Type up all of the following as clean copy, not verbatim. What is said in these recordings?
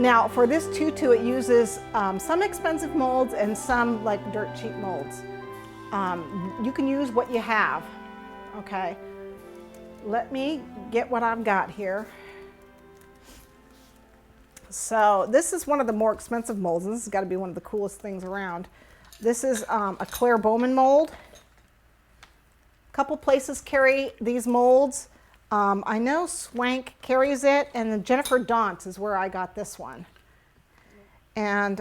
Now for this tutu, it uses some expensive molds and some like dirt cheap molds. You can use what you have, okay? Let me get what I've got here. So this is one of the more expensive molds, and this has got to be one of the coolest things around. This is a Claire Bowman mold. A couple places carry these molds. I know Swank carries it, and then Jennifer Daunt's is where I got this one. And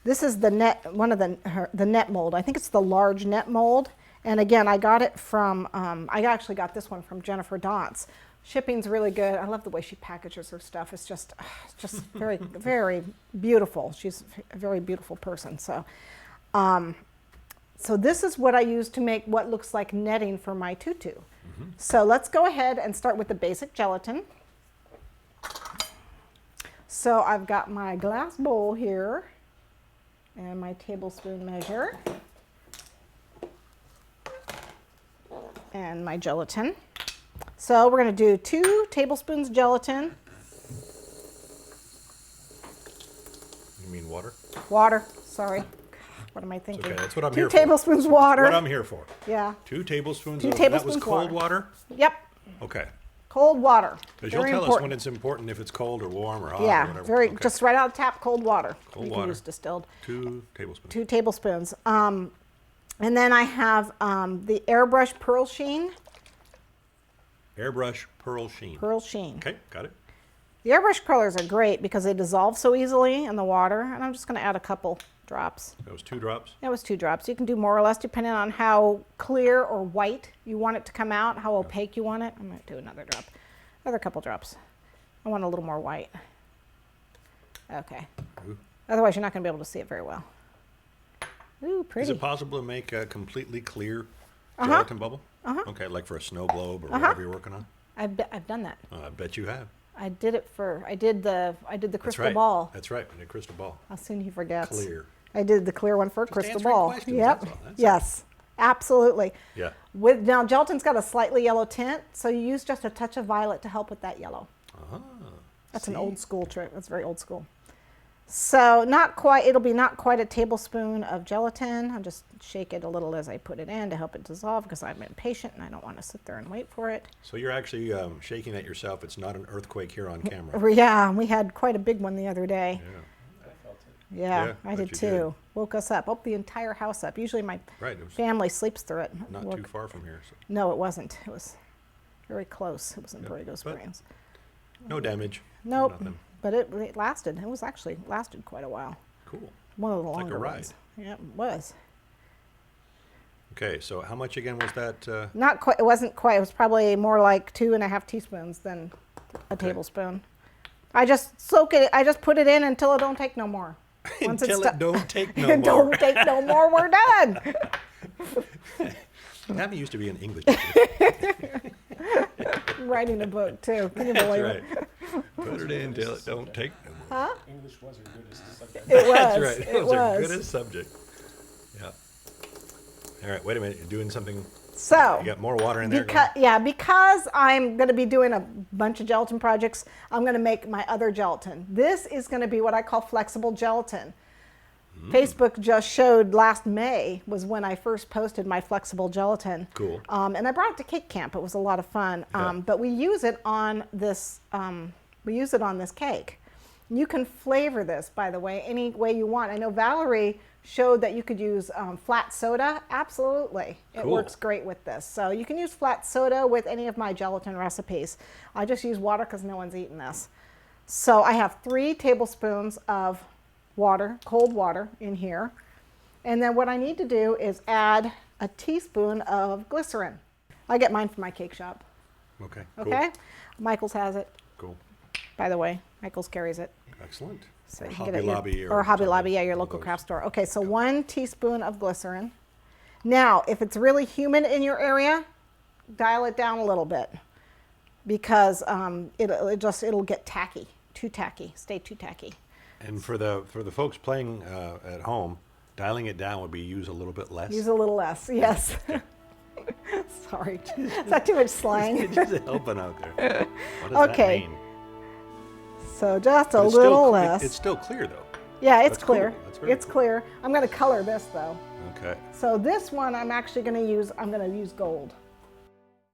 this is the net, one of the net mold. I think it's the large net mold. And again, I got it from, I actually got this one from Jennifer Daunt's. Shipping's really good. I love the way she packages her stuff. It's just very, very beautiful. She's a very beautiful person. So, so this is what I use to make what looks like netting for my tutu. Mm-hmm. So let's go ahead and start with the basic gelatin. So I've got my glass bowl here and my tablespoon measure and my gelatin. So we're going to do 2 tablespoons gelatin. You mean water? Water, sorry. What am I thinking? Okay, that's what I'm here for. 2 tablespoons water. That's what I'm here for. Yeah. 2 tablespoons. 2 of, tablespoons that was cold water? Yep. Okay. Cold water. Because you'll tell us when it's important, if it's cold or warm or hot yeah, or whatever. very, okay. just right out of the tap, cold water. Cold you water. can use distilled. 2 tablespoons. 2 tablespoons. And then I have the Airbrush Pearl Sheen. Airbrush Pearl Sheen. Pearl Sheen. Okay, got it. The airbrush colors are great because they dissolve so easily in the water, and I'm just going to add a couple drops. That was 2 drops? That was 2 drops. You can do more or less depending on how clear or white you want it to come out, how opaque you want it. I'm going to do another drop. Another couple drops. I want a little more white. Okay. Ooh. Otherwise, you're not going to be able to see it very well. Ooh, pretty. Is it possible to make a completely clear gelatin bubble? Okay, like for a snow globe or whatever you're working on? I've done that. I bet you have. I did it for, I did the crystal ball. That's right, the crystal ball. How soon he forgets. Clear. I did the clear one for Just crystal answering ball. questions, Yep. that's all, that's yes. Absolutely. Yeah. Now gelatin's got a slightly yellow tint, so you use just a touch of violet to help with that yellow. That's an old school trick. That's very old school. So not quite, it'll be not quite a tablespoon of gelatin. I'll just shake it a little as I put it in to help it dissolve because I'm impatient and I don't want to sit there and wait for it. So you're actually shaking that yourself. It's not an earthquake here on camera. Yeah, we had quite a big one the other day. Yeah. I felt it. Yeah, I did too. Did. Woke us up. Woke the entire house up. Usually my It family sleeps through it. not too far from here. So. No, it wasn't. It was very close. It was in Borrego Springs. No damage. Nope. Nothing. But it lasted. It was actually lasted quite a while. Cool. One of the Like a longer ride. ones. Yeah, it was. Okay, so how much again was that? Not quite. It wasn't quite. It was probably more like 2.5 teaspoons than a tablespoon. I just soak it. I just put it in until it don't take no more. Once Until it don't take no more. Don't take no more. We're done. Tami used to be an English teacher. Writing a book too. Can you believe That's it? right. Put it in till it don't take no more. Huh? English was her goodest subject. It was. That's right. It was our was. goodest subject. Yeah. All right, wait a minute. You're doing something. So You got more water in there? because I'm going to be doing a bunch of gelatin projects, I'm going to make my other gelatin. This is going to be what I call flexible gelatin. Facebook just showed last May was when I first posted my flexible gelatin. Cool. And I brought it to Cake Camp. It was a lot of fun. Yeah. But we use it on this. Cake. You can flavor this, by the way, any way you want. I know Valerie showed that you could use flat soda. Absolutely. It Cool. works great with this. So you can use flat soda with any of my gelatin recipes. I just use water because no one's eaten this. So I have 3 tablespoons of water, cold water in here. And then what I need to do is add a teaspoon of glycerin. I get mine from my cake shop. Okay. Okay? Michael's has it, Cool. by the way. Michael's carries it. Excellent. So Or you can Hobby get it at Lobby or Hobby Lobby, yeah, your one of local those. craft store. Okay, so 1 teaspoon of glycerin. Now, if it's really humid in your area, dial it down a little bit because it'll get tacky, too tacky, stay too tacky. And for the folks playing at home, dialing it down would be use a little bit less. Use a little less, yes. Sorry, is that too much slang? Just helping out there. What does Okay. that mean? So just a But it's still little cl- less. It's still clear though. Yeah, it's That's cool. clear. That's very It's cool. clear. I'm going to color this though. Okay. So this one I'm actually going to use, I'm going to use gold.